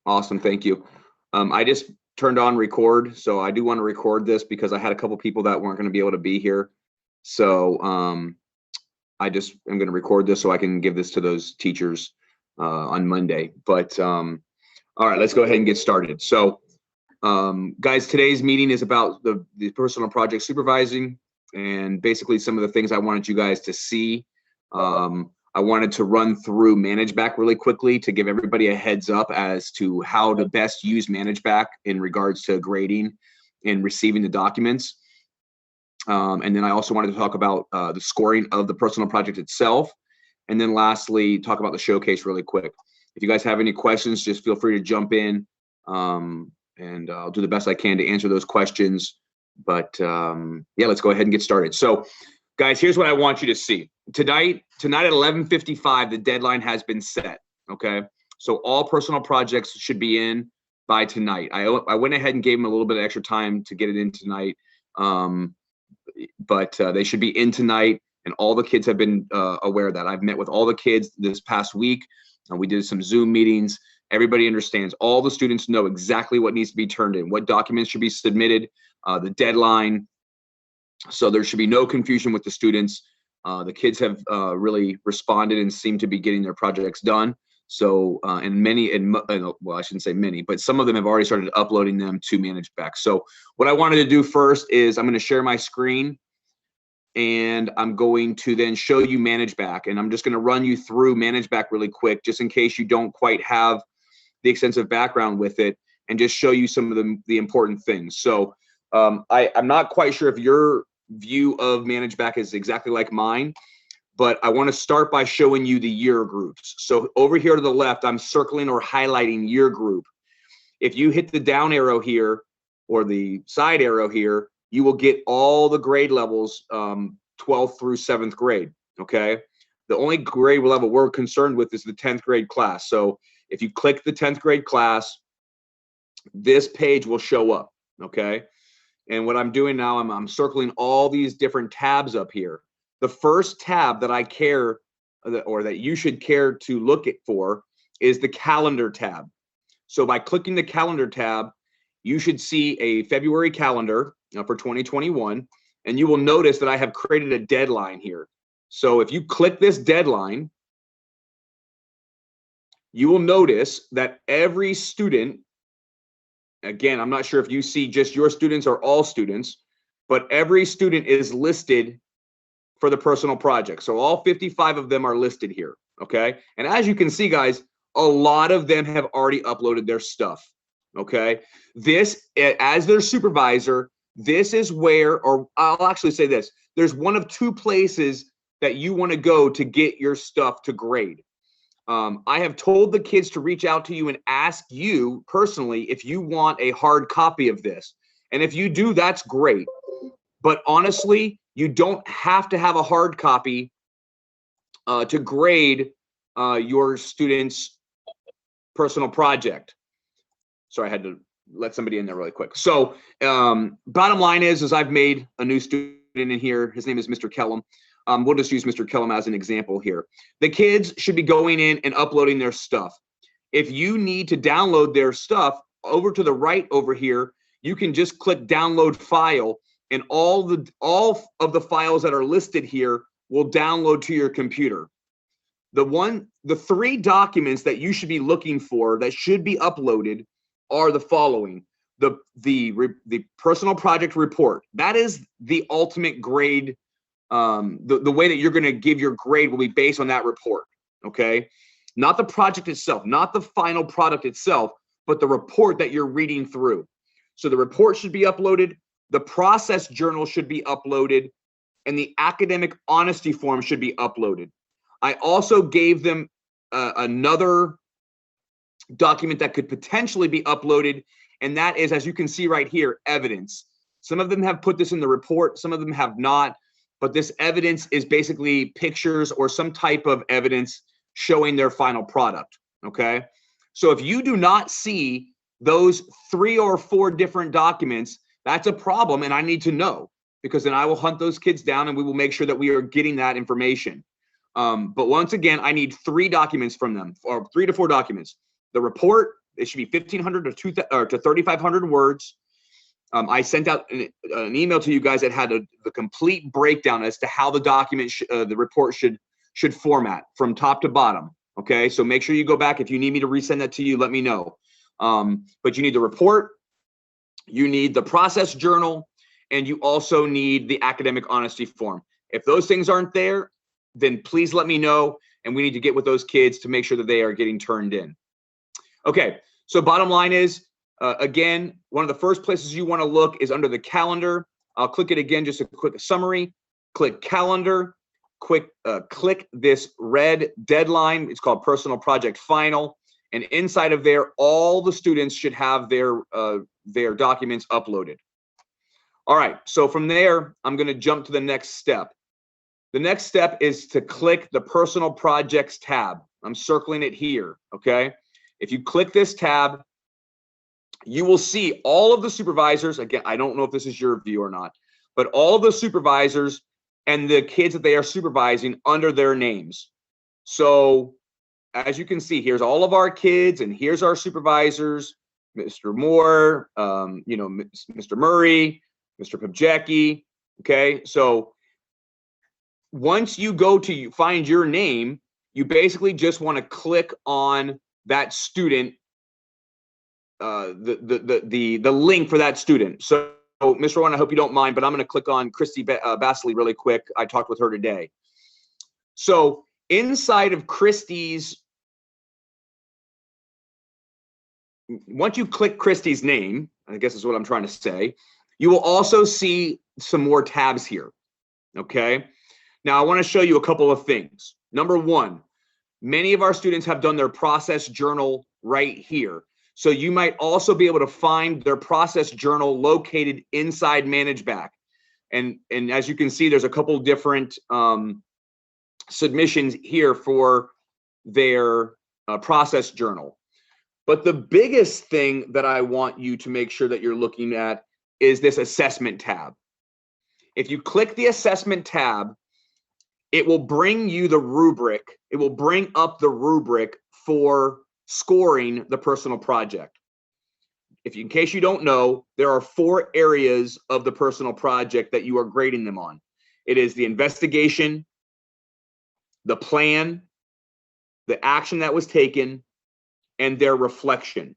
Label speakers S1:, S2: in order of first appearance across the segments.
S1: Awesome, thank you. I just turned on record, so I do want to record this because I had a couple people that weren't going to be able to be here. So I just am going to record this so I can give this to those teachers on Monday. But all right, let's go ahead and get started. So guys, today's meeting is about the personal project supervising and basically some of the things I wanted you guys to see. I wanted to run through ManageBack really quickly to give everybody a heads up as to how to best use ManageBack in regards to grading and receiving the documents. And then I also wanted to talk about the scoring of the personal project itself. And then lastly, talk about the showcase really quick. If you guys have any questions, just feel free to jump in, and I'll do the best I can to answer those questions. But yeah, let's go ahead and get started. So guys, here's what I want you to see. Tonight at 11:55, the deadline has been set, okay? So all personal projects should be in by tonight. I went ahead and gave them a little bit of extra time to get it in tonight, but they should be in tonight, and all the kids have been aware of that. I've met with all the kids this past week, and we did some Zoom meetings. Everybody understands. All the students know exactly what needs to be turned in, what documents should be submitted, the deadline. So there should be no confusion with the students. The kids have really responded and seem to be getting their projects done. So, well, I shouldn't say many, but some of them have already started uploading them to ManageBack. So what I wanted to do first is I'm going to share my screen, and I'm going to then show you ManageBack, and I'm just going to run you through ManageBack really quick, just in case you don't quite have the extensive background with it, and just show you some of the important things. So I'm not quite sure if your view of ManageBack is exactly like mine, but I want to start by showing you the year groups. So over here to the left, I'm circling or highlighting year group. If you hit the down arrow here or the side arrow here, you will get all the grade levels, 12th through 7th grade, okay? The only grade level we're concerned with is the 10th grade class. So if you click the 10th grade class, this page will show up, okay? And what I'm doing now, I'm circling all these different tabs up here. The first tab that I care, or that you should care to look at for, is the calendar tab. So by clicking the calendar tab, you should see a February calendar for 2021, and you will notice that I have created a deadline here. So if you click this deadline, you will notice that every student, again, I'm not sure if you see just your students or all students, but every student is listed for the personal project. So all 55 of them are listed here, okay? And as you can see, guys, a lot of them have already uploaded their stuff, okay? This, as their supervisor, this is where, or I'll actually say this, there's one of two places that you want to go to get your stuff to grade. I have told the kids to reach out to you and ask you personally if you want a hard copy of this. And if you do, that's great. But honestly, you don't have to have a hard copy to grade your student's personal project. Sorry, I had to let somebody in there really quick. So bottom line is I've made a new student in here. His name is Mr. Kellum. We'll just use Mr. Kellum as an example here. The kids should be going in and uploading their stuff. If you need to download their stuff, over to the right over here, you can just click download file, and all of the files that are listed here will download to your computer. The three documents that you should be looking for that should be uploaded are the following. The personal project report. That is the ultimate grade. The way that you're going to give your grade will be based on that report, okay? Not the project itself, not the final product itself, but the report that you're reading through. So the report should be uploaded, the process journal should be uploaded, and the academic honesty form should be uploaded. I also gave them another document that could potentially be uploaded, and that is, as you can see right here, evidence. Some of them have put this in the report, some of them have not. But this evidence is basically pictures or some type of evidence showing their final product, okay? So if you do not see those 3 or 4 different documents, that's a problem, and I need to know, because then I will hunt those kids down and we will make sure that we are getting that information. But once again, I need 3 documents from them, or 3 to 4 documents. The report, it should be 1,500 to 2,000 or to 3,500 words. I sent out an email to you guys that had the complete breakdown as to how the document, the report should format from top to bottom. Okay, so make sure you go back. If you need me to resend that to you, let me know. But you need the report, you need the process journal, and you also need the academic honesty form. If those things aren't there, then please let me know, and we need to get with those kids to make sure that they are getting turned in. Okay, so bottom line is, again, one of the first places you want to look is under the calendar. I'll click it again, just a quick summary. Click calendar, click this red deadline. It's called personal project final. And inside of there, all the students should have their documents uploaded. All right, so from there, I'm going to jump to the next step. The next step is to click the personal projects tab. I'm circling it here, okay? If you click this tab, you will see all of the supervisors. Again, I don't know if this is your view or not, but all of the supervisors and the kids that they are supervising under their names. So as you can see, here's all of our kids and here's our supervisors, Mr. Moore, Mr. Murray, Mr. Pabjecki, okay? So once you go to find your name, you basically just want to click on that student, the link for that student. So Mr. Rowan, I hope you don't mind, but I'm going to click on Christy Bastley really quick. I talked with her today. So inside of Christy's, once you click Christy's name, I guess is what I'm trying to say, you will also see some more tabs here, okay? Now, I want to show you a couple of things. Number one, many of our students have done their process journal right here. So you might also be able to find their process journal located inside ManageBack. And as you can see, there's a couple different submissions here for their process journal. But the biggest thing that I want you to make sure that you're looking at is this assessment tab. If you click the assessment tab, it will bring you the rubric. It will bring up the rubric for scoring the personal project. In case you don't know, there are 4 areas of the personal project that you are grading them on. It is the investigation, the plan, the action that was taken, and their reflection.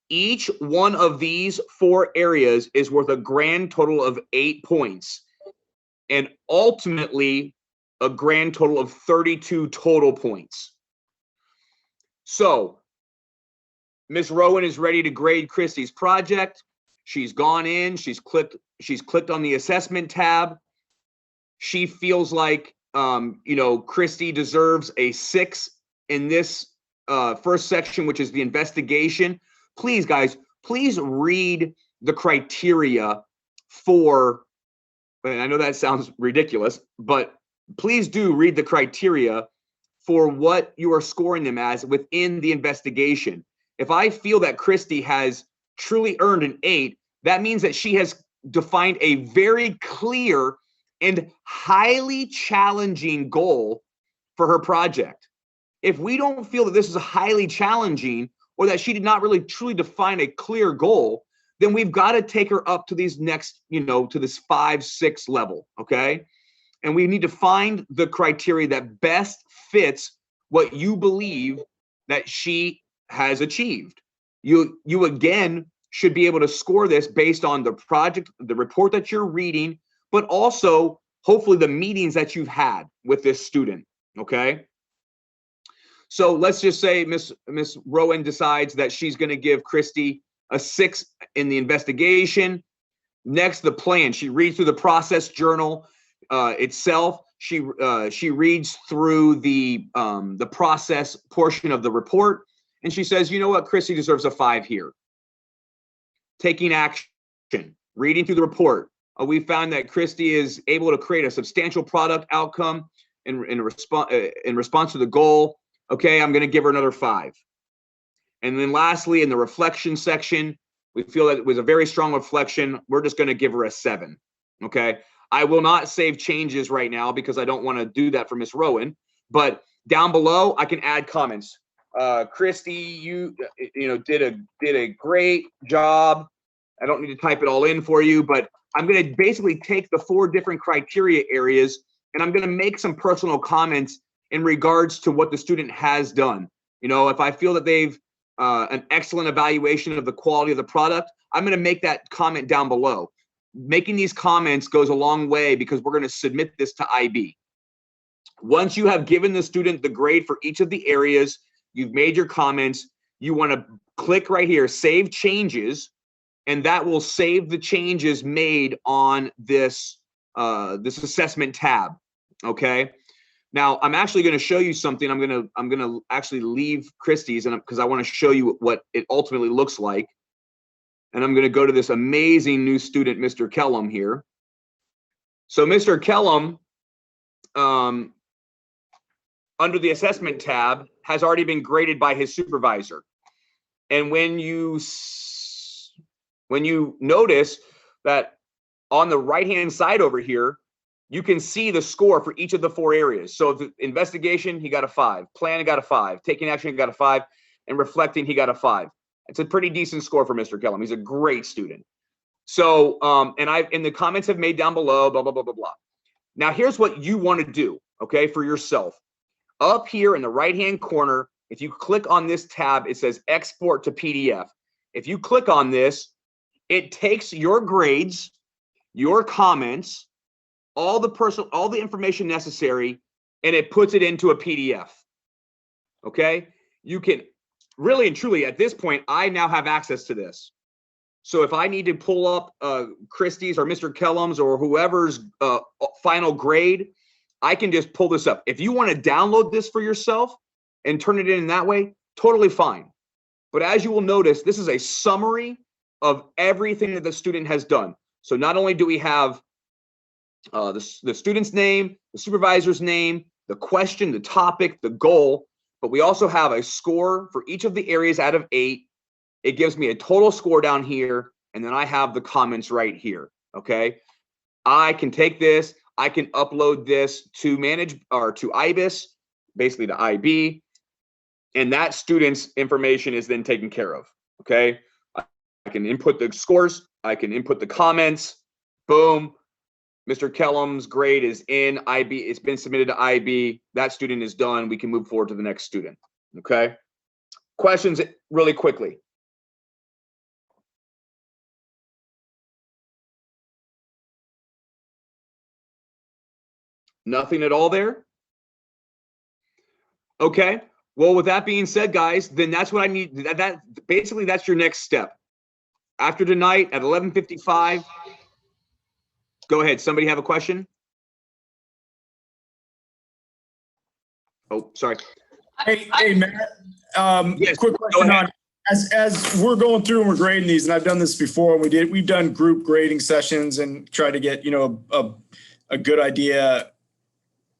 S1: Each one of these 4 areas is worth a grand total of 8 points, and ultimately a grand total of 32 total points. So Ms. Rowan is ready to grade Christy's project. She's gone in, she's clicked on the assessment tab. She feels like Christy deserves a 6 in this first section, which is the investigation. Please, guys, please read the criteria for, and I know that sounds ridiculous, but please do read the criteria for what you are scoring them as within the investigation. If I feel that Christy has truly earned an 8, that means that she has defined a very clear and highly challenging goal for her project. If we don't feel that this is highly challenging, or that she did not really truly define a clear goal, then we've got to take her up to these next, to this 5, 6 level, okay? And we need to find the criteria that best fits what you believe that she has achieved. You again should be able to score this based on the project, the report that you're reading, but also hopefully the meetings that you've had with this student, okay? So let's just say Miss Rowan decides that she's going to give Christy a 6 in the investigation. Next, the plan. She reads through the process journal itself. She reads through the process portion of the report, and she says, you know what, Christy deserves a 5 here. Taking action, reading through the report. We found that Christy is able to create a substantial product outcome in response to the goal. Okay, I'm going to give her another 5. And then lastly, in the reflection section, we feel that it was a very strong reflection. We're just going to give her a 7. Okay, I will not save changes right now because I don't want to do that for Miss Rowan. But down below, I can add comments. Christy, you did a great job. I don't need to type it all in for you, but I'm going to basically take the 4 different criteria areas and I'm going to make some personal comments in regards to what the student has done. If I feel that they've an excellent evaluation of the quality of the product, I'm going to make that comment down below. Making these comments goes a long way because we're going to submit this to IB. Once you have given the student the grade for each of the areas, you've made your comments, you want to click right here, save changes, and that will save the changes made on this this assessment tab. Okay. Now I'm actually going to show you something. I'm going to actually leave Christie's and because I want to show you what it ultimately looks like. And I'm going to go to this amazing new student, Mr. Kellum here. So Mr. Kellum, under the assessment tab, has already been graded by his supervisor. And when you notice that on the right-hand side over here, you can see the score for each of the 4 areas. So the investigation, he got a 5. Plan, he got a 5. Taking action, he got a 5. And reflecting, he got a 5. It's a pretty decent score for Mr. Kellum. He's a great student. So, and the comments have made down below, blah, blah, blah, blah, blah. Now, here's what you want to do, okay, for yourself. Up here in the right-hand corner, if you click on this tab, it says export to PDF. If you click on this, it takes your grades, your comments, all the information necessary, and it puts it into a PDF. Okay? You can really and truly, at this point, I now have access to this. So if I need to pull up Christie's or Mr. Kellum's or whoever's final grade, I can just pull this up. If you want to download this for yourself and turn it in that way, totally fine. But as you will notice, this is a summary of everything that the student has done. So not only do we have the student's name, the supervisor's name, the question, the topic, the goal, but we also have a score for each of the areas out of 8. It gives me a total score down here, and then I have the comments right here, okay? I can take this, I can upload this to to IBIS, basically to IB, and that student's information is then taken care of, okay? I can input the scores, I can input the comments, boom. Mr. Kellum's grade is in IB, it's been submitted to IB, that student is done, we can move forward to the next student, okay? Questions really quickly. Nothing at all there? Okay. Well, with that being said, guys, then that's what I need. Basically, that's your next step. After tonight at 11:55, go ahead. Somebody have a question? Oh, sorry.
S2: Hey, Matt.
S1: Yes,
S2: quick question on as we're going through and we're grading these, and I've done this before. We've done group grading sessions and try to get a good idea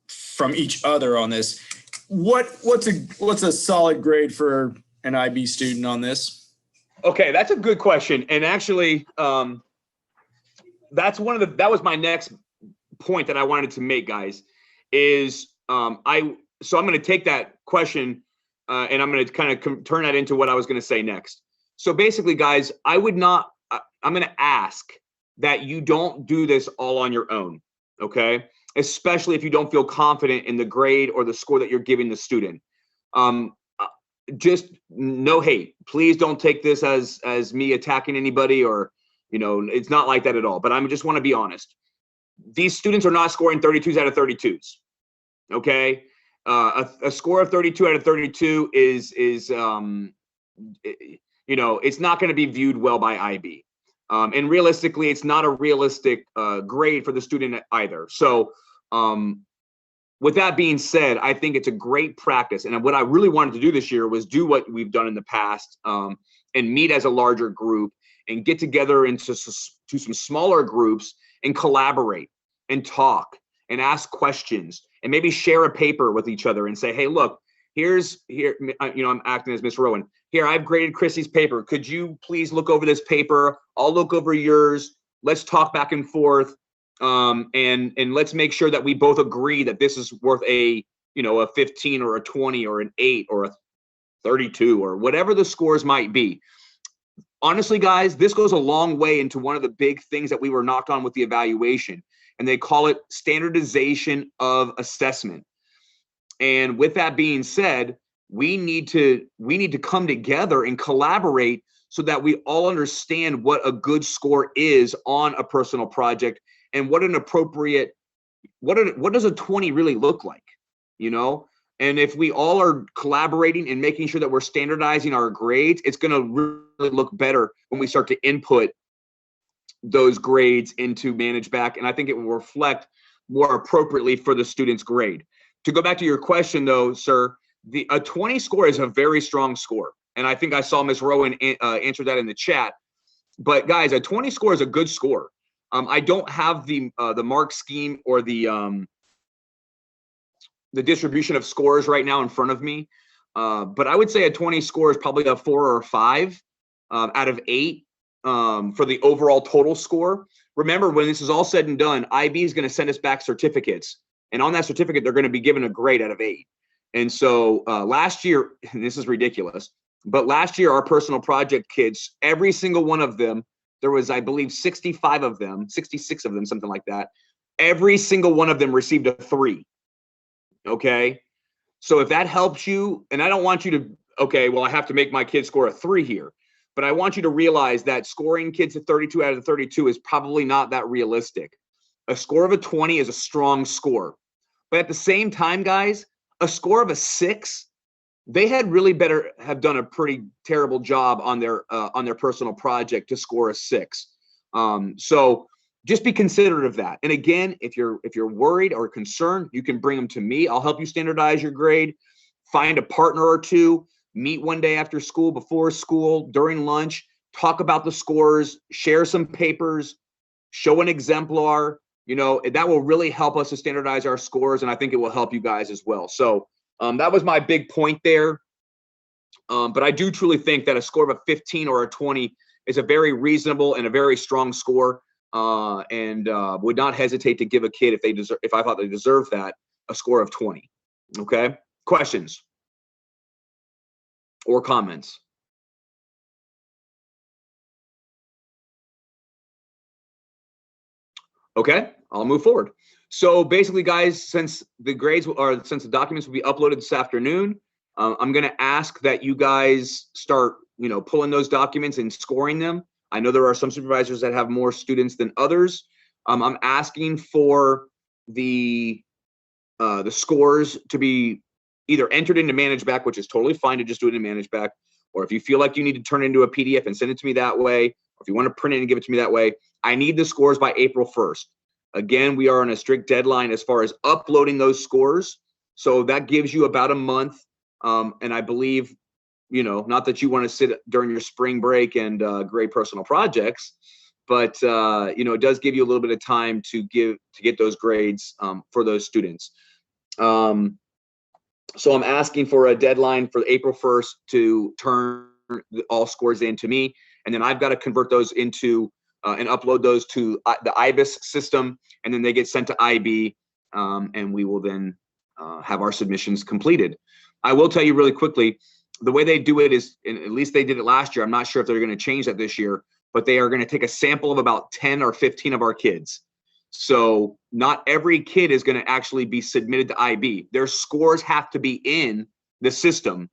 S2: from each other on this. What's a solid grade for an IB student on this?
S1: Okay, that's a good question, and actually, that was my next point that I wanted to make, guys. Is I'm going to take that question and I'm going to kind of turn that into what I was going to say next. So basically, guys, I'm going to ask that you don't do this all on your own, okay? Especially if you don't feel confident in the grade or the score that you're giving the student. Just no hate. Please don't take this as me attacking anybody or, it's not like that at all. But I just want to be honest. These students are not scoring 32s out of 32s, okay? A score of 32 out of 32 is it's not going to be viewed well by IB. And realistically, it's not a realistic grade for the student either. So with that being said, I think it's a great practice. And what I really wanted to do this year was do what we've done in the past and meet as a larger group and get together into some smaller groups and collaborate and talk and ask questions and maybe share a paper with each other and say, hey, look, I'm acting as Miss Rowan. Here, I've graded Chrissy's paper. Could you please look over this paper? I'll look over yours. Let's talk back and forth. And let's make sure that we both agree that this is worth a 15 or a 20 or an 8 or a 32, or whatever the scores might be. Honestly, guys, this goes a long way into one of the big things that we were knocked on with the evaluation, and they call it standardization of assessment. And with that being said, we need to come together and collaborate so that we all understand what a good score is on a personal project, and what an appropriate, what does a 20 really look like, you know? And if we all are collaborating and making sure that we're standardizing our grades, it's going to really look better when we start to input those grades into ManageBack. And I think it will reflect more appropriately for the student's grade. To go back to your question, though, sir, a 20 score is a very strong score. And I think I saw Ms. Rowan answer that in the chat. But guys, a 20 score is a good score. I don't have the mark scheme or the distribution of scores right now in front of me. But I would say a 20 score is probably a 4 or a 5 out of 8 for the overall total score. Remember, when this is all said and done, IB is going to send us back certificates. And on that certificate, they're going to be given a grade out of 8. And so last year, and this is ridiculous, but last year, our personal project kids, every single one of them, there was, I believe, 65 of them, 66 of them, something like that. Every single one of them received a 3. Okay. So if that helps you, and I don't want you to, okay, well, I have to make my kid score a 3 here, but I want you to realize that scoring kids at 32 out of 32 is probably not that realistic. A score of a 20 is a strong score. But at the same time, guys, a score of a 6, they had really better have done a pretty terrible job on their personal project to score a 6. So just be considerate of that. And again, if you're worried or concerned, you can bring them to me. I'll help you standardize your grade. Find a partner or two. Meet one day after school, before school, during lunch. Talk about the scores. Share some papers. Show an exemplar. You know, that will really help us to standardize our scores, and I think it will help you guys as well. So that was my big point there. But I do truly think that a score of a 15 or a 20 is a very reasonable and a very strong score, and would not hesitate to give a kid, if I thought they deserve that, a score of 20. Okay? Questions or comments? Okay, I'll move forward. So basically, guys, since the documents will be uploaded this afternoon, I'm going to ask that you guys start, pulling those documents and scoring them. I know there are some supervisors that have more students than others. I'm asking for the scores to be either entered into ManageBack, which is totally fine to just do it in ManageBack, or if you feel like you need to turn it into a PDF and send it to me that way, or if you want to print it and give it to me that way, I need the scores by April 1st. Again, we are on a strict deadline as far as uploading those scores. So that gives you about a month. And I believe, not that you want to sit during your spring break and grade personal projects, but it does give you a little bit of time to get those grades for those students. So I'm asking for a deadline for April 1st to turn all scores in to me, and then I've got to convert those into and upload those to the IBIS system, and then they get sent to IB, and we will then have our submissions completed. I will tell you really quickly, the way they do it is, and at least they did it last year, I'm not sure if they're going to change that this year, but they are going to take a sample of about 10 or 15 of our kids. So not every kid is going to actually be submitted to IB. Their scores have to be in the system,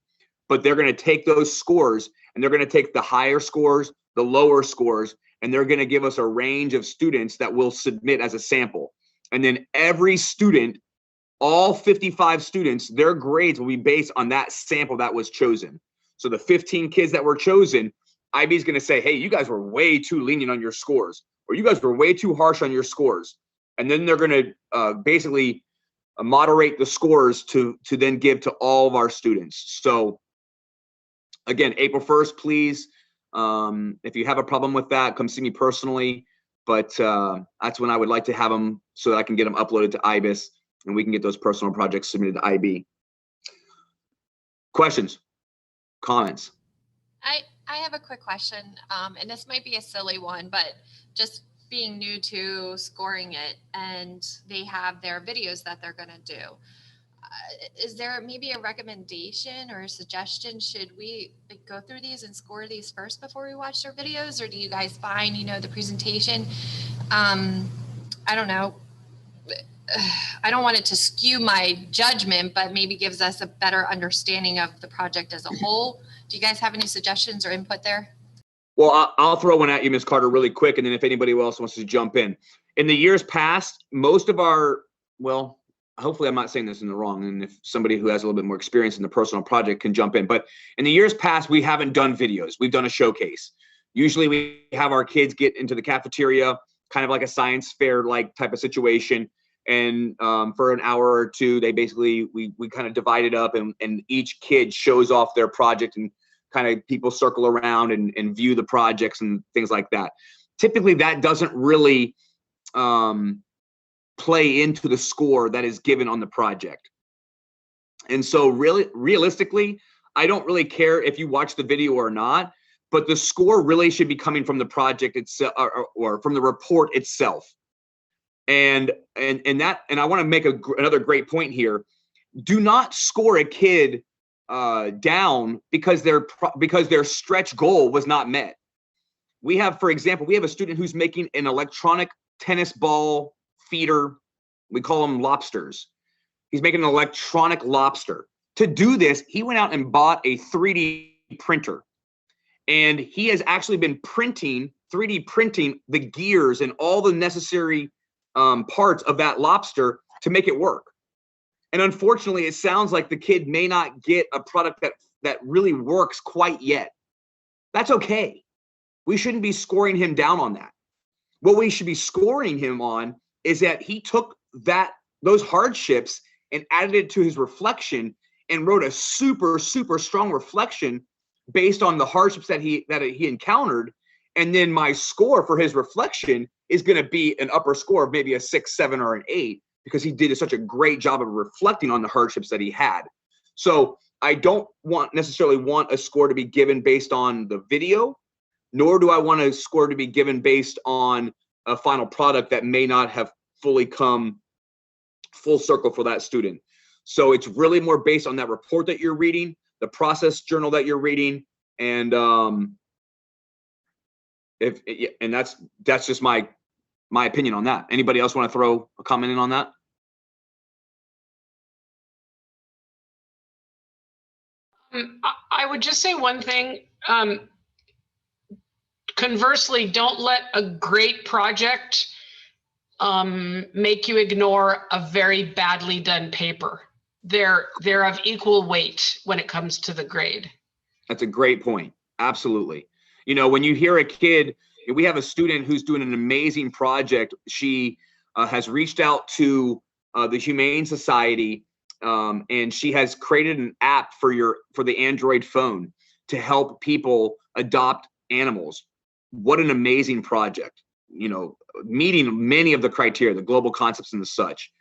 S1: but they're going to take those scores and they're going to take the higher scores, the lower scores, and they're going to give us a range of students that we'll submit as a sample. And then every student, all 55 students, their grades will be based on that sample that was chosen. So the 15 kids that were chosen, IB is going to say, hey, you guys were way too lenient on your scores, or you guys were way too harsh on your scores. And then they're going to basically moderate the scores to then give to all of our students. So again, April 1st, please. If you have a problem with that, come see me personally. But that's when I would like to have them so that I can get them uploaded to IBIS and we can get those personal projects submitted to IB. Questions? Comments?
S3: I have a quick question, and this might be a silly one, but just being new to scoring it, and they have their videos that they're going to do. is there maybe a recommendation or a suggestion? Should we like, go through these and score these first before we watch their videos, or do you guys find, the presentation? I don't know. I don't want it to skew my judgment, but maybe gives us a better understanding of the project as a whole. Do you guys have any suggestions or input there?
S1: Well, I'll throw one at you, Ms. Carter, really quick, and then if anybody else wants to jump in. In the years past, most of our, well, hopefully I'm not saying this in the wrong, and if somebody who has a little bit more experience in the personal project can jump in, but in the years past, we haven't done videos. We've done a showcase. Usually we have our kids get into the cafeteria, kind of like a science fair-like type of situation, and for an hour or two, they basically, we kind of divide it up, and each kid shows off their project, and kind of people circle around and view the projects and things like that. Typically, that doesn't really play into the score that is given on the project. And so really, realistically, I don't really care if you watch the video or not, but the score really should be coming from the project itself, or from the report itself. And I want to make another great point here. Do not score a kid down because their stretch goal was not met. We have, for example, we have a student who's making an electronic tennis ball feeder. We call them lobsters. He's making an electronic lobster. To do this, he went out and bought a 3D printer. And he has actually been 3D printing the gears and all the necessary parts of that lobster to make it work. And unfortunately, it sounds like the kid may not get a product that really works quite yet. That's okay. We shouldn't be scoring him down on that. What we should be scoring him on is that he took those hardships and added it to his reflection and wrote a super, super strong reflection based on the hardships that he encountered. And then my score for his reflection is going to be an upper score of maybe a 6, 7, or an 8, because he did such a great job of reflecting on the hardships that he had. So I don't necessarily want a score to be given based on the video, nor do I want a score to be given based on a final product that may not have fully come full circle for that student. So it's really more based on that report that you're reading, the process journal that you're reading, and that's just my opinion on that. Anybody else want to throw a comment in on that?
S4: I would just say one thing. Conversely, don't let a great project make you ignore a very badly done paper. They're of equal weight when it comes to the grade.
S1: That's a great point. Absolutely. When you hear a kid, we have a student who's doing an amazing project. She has reached out to the Humane Society, and she has created an app for the Android phone to help people adopt animals. What an amazing project, meeting many of the criteria, the global concepts and the such.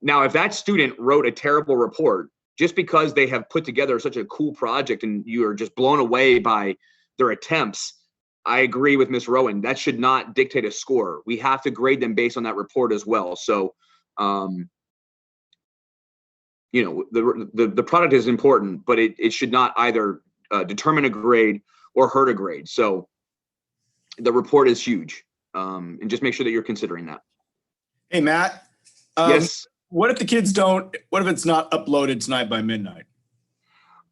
S1: Now, if that student wrote a terrible report just because they have put together such a cool project and you are just blown away by their attempts, I agree with Ms. Rowan. That should not dictate a score. We have to grade them based on that report as well. So, the product is important, but it should not either determine a grade or hurt a grade. So the report is huge, and just make sure that you're considering that.
S2: Hey, Matt.
S1: Yes.
S2: What if it's not uploaded tonight by midnight?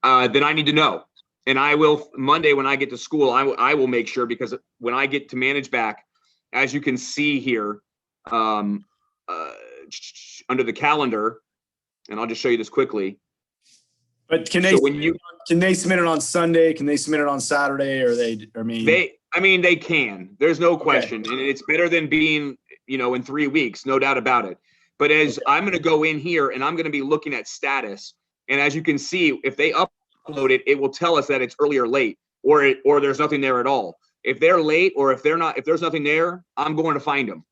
S1: Then I need to know. And I will, Monday when I get to school, I will make sure, because when I get to manage back, as you can see here, under the calendar, and I'll just show you this quickly.
S2: But can they submit it on Sunday? Can they submit it on Saturday? They can. There's no question. Okay. And it's better than being, in 3 weeks, no doubt about it. But I'm going to go in here and I'm going to be looking at status. And as you can see, if they upload it, it will tell us that it's early or late, or there's nothing there at all. If they're late, or if there's nothing there, I'm going to find them.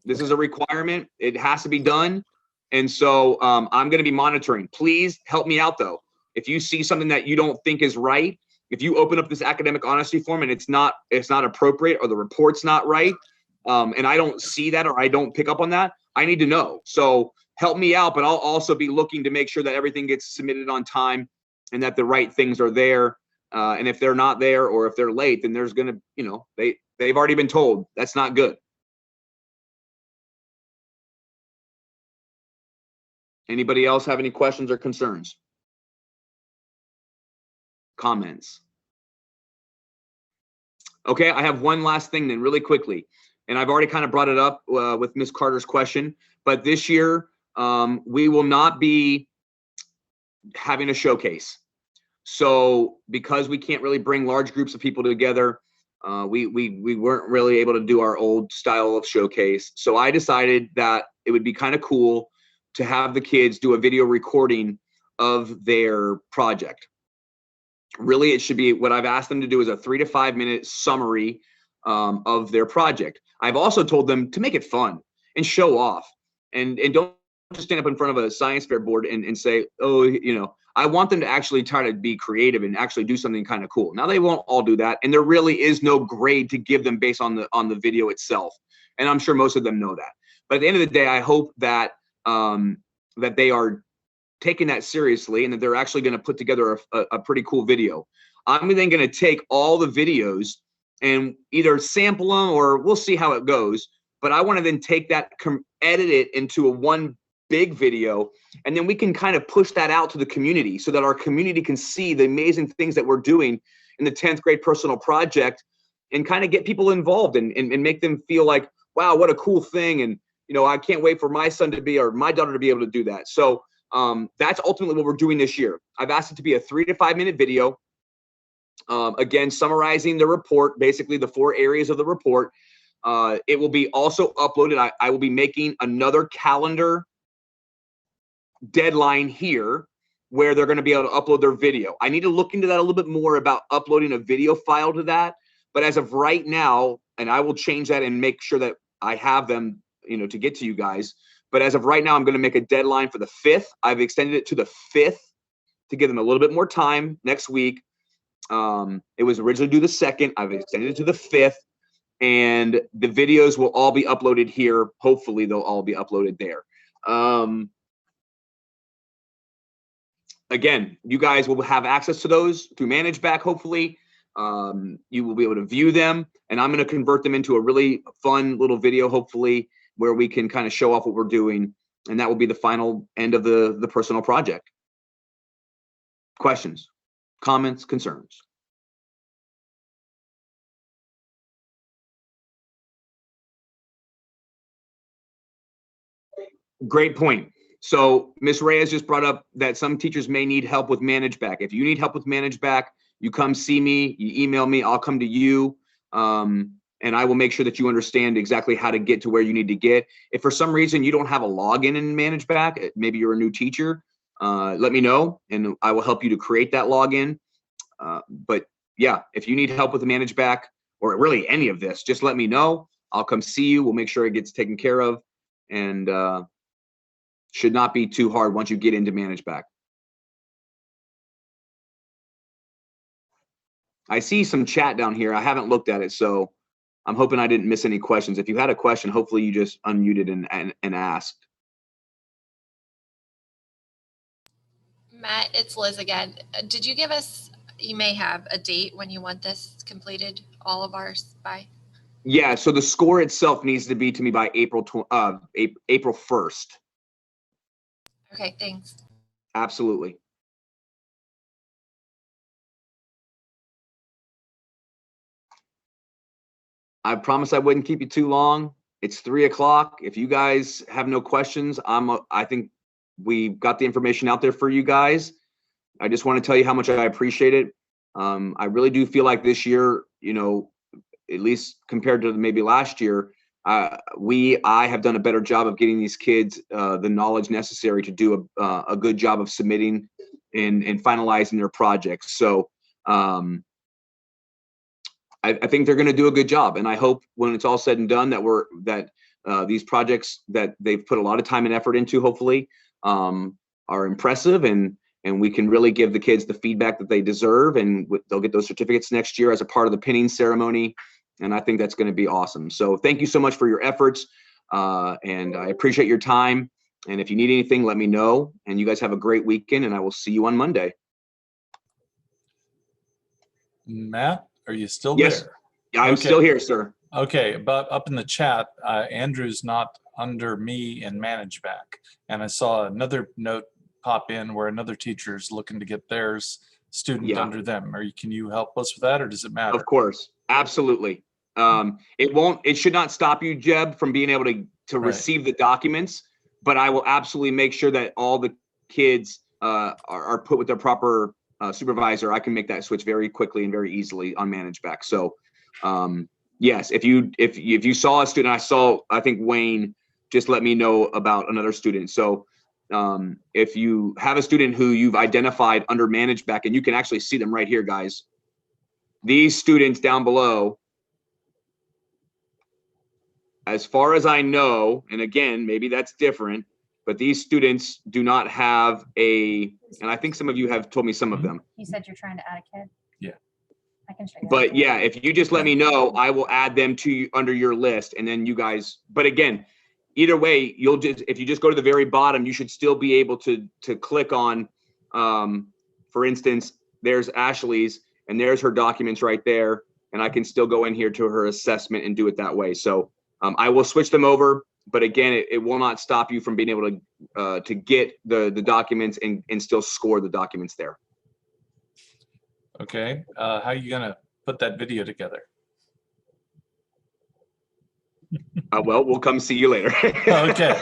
S2: This is a requirement. It has to be done. And so I'm going to be monitoring. Please help me out, though. If you see something that you don't think is right, if you open up this academic honesty form and it's not appropriate, or the report's not right, and I don't see that, or I don't pick up on that, I need to know. So
S1: help me out, but I'll also be looking to make sure that everything gets submitted on time and that the right things are there. And if they're not there, or if they're late, then there's going to, you know, they've already been told that's not good. Anybody else have any questions or concerns? Comments? Okay, I have one last thing then really quickly. And I've already kind of brought it up with Ms. Carter's question, but this year we will not be having a showcase. So because we can't really bring large groups of people together, we weren't really able to do our old style of showcase. So I decided that it would be kind of cool to have the kids do a video recording of their project. Really, it should be, what I've asked them to do is a 3 to 5 minute summary of their project. I've also told them to make it fun and show off, and don't just stand up in front of a science fair board and say, oh, you know, I want them to actually try to be creative and actually do something kind of cool. Now, they won't all do that, and there really is no grade to give them based on the video itself. And I'm sure most of them know that. But at the end of the day, I hope that that they are taking that seriously and that they're actually going to put together a pretty cool video. I'm then going to take all the videos and either sample them, or we'll see how it goes. But I want to then take that, edit it into one big video, and then we can kind of push that out to the community so that our community can see the amazing things that we're doing in the 10th grade personal project, and kind of get people involved and make them feel like, wow, what a cool thing. And, you know, I can't wait for my son to be, or my daughter to be able to do that. So that's ultimately what we're doing this year. I've asked it to be a 3 to 5 minute video. Again, summarizing the report, basically the 4 areas of the report. It will be also uploaded. I will be making another calendar deadline here where they're going to be able to upload their video. I need to look into that a little bit more about uploading a video file to that. But as of right now, and I will change that and make sure that I have them, you know, to get to you guys. But as of right now, I'm going to make a deadline for the 5th. I've extended it to the 5th to give them a little bit more time next week. It was originally due the 2nd. I've extended it to the 5th. And the videos will all be uploaded here. Hopefully, they'll all be uploaded there. Again, you guys will have access to those through ManageBack, hopefully. You will be able to view them. And I'm going to convert them into a really fun little video, hopefully, where we can kind of show off what we're doing. And that will be the final end of the personal project. Questions, comments, concerns? Great point. So Ms. Reyes just brought up that some teachers may need help with ManageBack. If you need help with ManageBack, you come see me, you email me, I'll come to you. And I will make sure that you understand exactly how to get to where you need to get. If for some reason you don't have a login in ManageBack, maybe you're a new teacher, let me know and I will help you to create that login. But yeah, if you need help with the ManageBack or really any of this, just let me know. I'll come see you. We'll make sure it gets taken care of, and should not be too hard once you get into ManageBack. I see some chat down here. I haven't looked at it, so I'm hoping I didn't miss any questions. If you had a question, hopefully you just unmuted and asked.
S3: Matt, it's Liz again. Did you give us, you may have a date when you want this completed, all of ours by?
S1: Yeah, so the score itself needs to be to me by April 1st.
S3: Okay, thanks.
S1: Absolutely. I promise I wouldn't keep you too long. It's 3 o'clock. If you guys have no questions, I think we've got the information out there for you guys. I just want to tell you how much I appreciate it. I really do feel like this year, you know, at least compared to maybe last year, I have done a better job of getting these kids the knowledge necessary to do a good job of submitting and finalizing their projects. So I think they're going to do a good job, and I hope when it's all said and done that these projects that they've put a lot of time and effort into, hopefully, are impressive, and we can really give the kids the feedback that they deserve, and they'll get those certificates next year as a part of the pinning ceremony, and I think that's going to be awesome. So thank you so much for your efforts, and I appreciate your time. And if you need anything, let me know. And you guys have a great weekend, and I will see you on Monday.
S5: Matt, are you still
S1: Yes.
S5: there?
S1: I'm
S5: Okay.
S1: still here, sir.
S5: Okay, but up in the chat, Andrew's not under me in Manage Back. And I saw another note pop in where another teacher's looking to get theirs student
S1: Yeah.
S5: under them. Can you help us with that, or does it matter?
S1: Of course. Absolutely. It should not stop you, Jeb, from being able to
S5: Right.
S1: receive the documents, but I will absolutely make sure that all the kids are put with their proper supervisor. I can make that switch very quickly and very easily on Manage Back. So yes, if you saw a student, I think Wayne just let me know about another student. So if you have a student who you've identified under Manage Back, and you can actually see them right here, guys. These students down below, as far as I know, and again, maybe that's different, but these students do not have and I think some of you have told me some of them.
S6: You said you're trying to add a kid?
S5: Yeah.
S6: I can show you.
S1: But yeah, if you just let me know, I will add them to you under your list, and then you guys, but again, either way, if you just go to the very bottom, you should still be able to click on, for instance, there's Ashley's, and there's her documents right there, and I can still go in here to her assessment and do it that way. So I will switch them over, but again, it will not stop you from being able to get the documents and still score the documents there.
S5: Okay, how are you gonna put that video together?
S1: Well, we'll come see you later.
S5: Okay.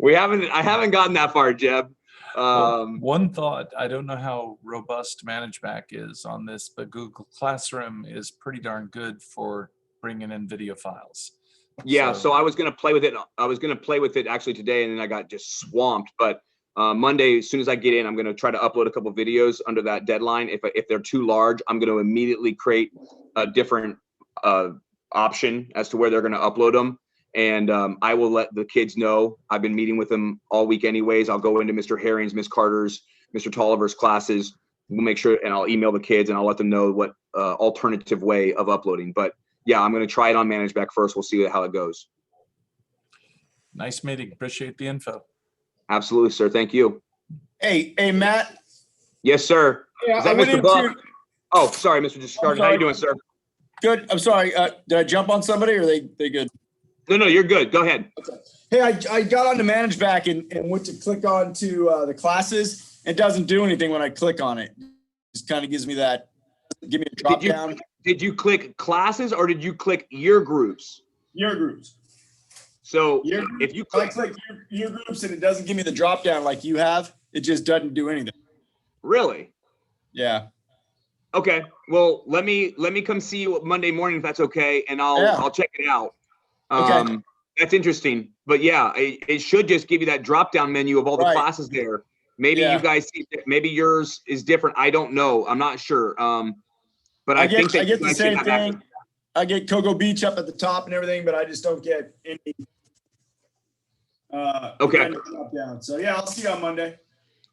S1: I haven't gotten that far, Jeb.
S5: Well, one thought, I don't know how robust Manage Back is on this, but Google Classroom is pretty darn good for bringing in video files.
S1: Yeah, so I was going to play with it. I was going to play with it actually today, and then I got just swamped. But Monday, as soon as I get in, I'm going to try to upload a couple videos under that deadline. If they're too large, I'm going to immediately create a different option as to where they're going to upload them. And I will let the kids know. I've been meeting with them all week anyways. I'll go into Mr. Herring's, Miss Carter's, Mr. Tolliver's classes. We'll make sure, and I'll email the kids and I'll let them know what alternative way of uploading. But yeah, I'm going to try it on Manage Back first. We'll see how it goes.
S5: Nice meeting. Appreciate the info.
S1: Absolutely, sir. Thank you.
S2: Hey, Matt.
S1: Yes, sir.
S2: Yeah,
S1: Is that
S2: I went
S1: Mr. Buck?
S2: into-
S1: Oh, sorry, Mr. Discard. How you doing, sir?
S2: Good. I'm sorry. Did I jump on somebody, or are they good?
S1: No, you're good. Go ahead.
S2: Hey, I got on to Manage Back and went to click on to the classes. It doesn't do anything when I click on it. Just kind of gives me give me a drop down.
S1: Did you click classes or did you click year groups?
S2: Year groups.
S1: So
S2: Year
S1: if you
S2: I click year groups and it doesn't give me the drop down like you have. It just doesn't do anything.
S1: Really?
S2: Yeah.
S1: Okay. Well, let me come see you Monday morning if that's okay, and I'll check it out.
S2: Okay.
S1: That's interesting. But yeah, it should just give you that drop down menu of all the
S2: Right.
S1: classes there. Maybe
S2: Yeah.
S1: you guys see, maybe yours is different. I don't know. I'm not sure. But I think that
S2: I get
S1: you
S2: the
S1: guys should
S2: same
S1: have access.
S2: thing. I get Cocoa Beach up at the top and everything, but I just don't get any.
S1: Okay.
S2: Drop down. So yeah, I'll see you on Monday.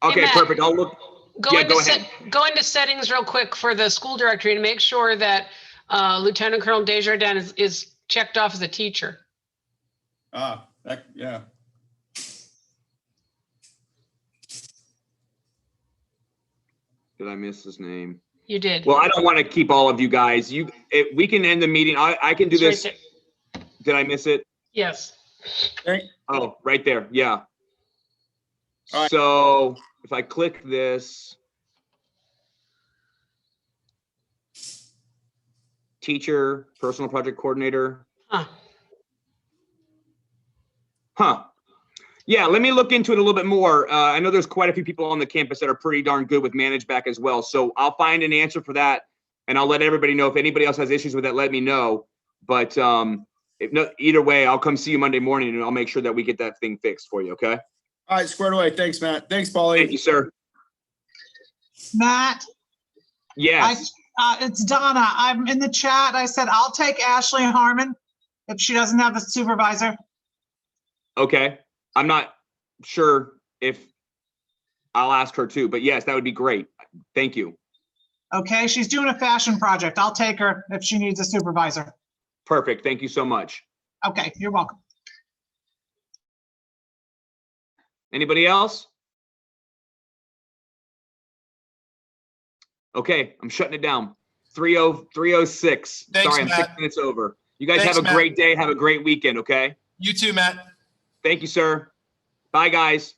S1: Okay,
S4: Matt.
S1: perfect. I'll look.
S4: Go
S1: Yeah, go ahead.
S4: go into settings real quick for the school directory and make sure that Lieutenant Colonel Desjardins is checked off as a teacher.
S2: Yeah.
S1: Did I miss his name?
S4: You did.
S1: Well, I don't want to keep all of you guys. We can end the meeting. I can do
S4: It's right
S1: this.
S4: there.
S1: Did I miss it?
S4: Yes.
S1: Oh, right there. Yeah.
S2: All right.
S1: So if I click this, teacher, personal project coordinator.
S4: Huh.
S1: Yeah, let me look into it a little bit more. I know there's quite a few people on the campus that are pretty darn good with Manage Back as well. So I'll find an answer for that, and I'll let everybody know. If anybody else has issues with that, let me know. But either way, I'll come see you Monday morning, and I'll make sure that we get that thing fixed for you, okay?
S2: All right, squared away. Thanks, Matt. Thanks, Paulie.
S1: Thank you, sir.
S7: Matt,
S1: Yes.
S7: it's Donna. I'm in the chat. I said I'll take Ashley Harmon if she doesn't have a supervisor.
S1: Okay. I'm not sure if I'll ask her too, but yes, that would be great. Thank you.
S7: Okay, she's doing a fashion project. I'll take her if she needs a supervisor.
S1: Perfect. Thank you so much.
S7: Okay, you're welcome.
S1: Anybody else? Okay, I'm shutting it down. 3:06.
S8: Thanks,
S1: Sorry, I'm 6
S8: Matt.
S1: minutes over. You guys
S8: Thanks,
S1: have a
S8: Matt.
S1: great day. Have a great weekend, okay?
S8: You too, Matt.
S1: Thank you, sir. Bye, guys.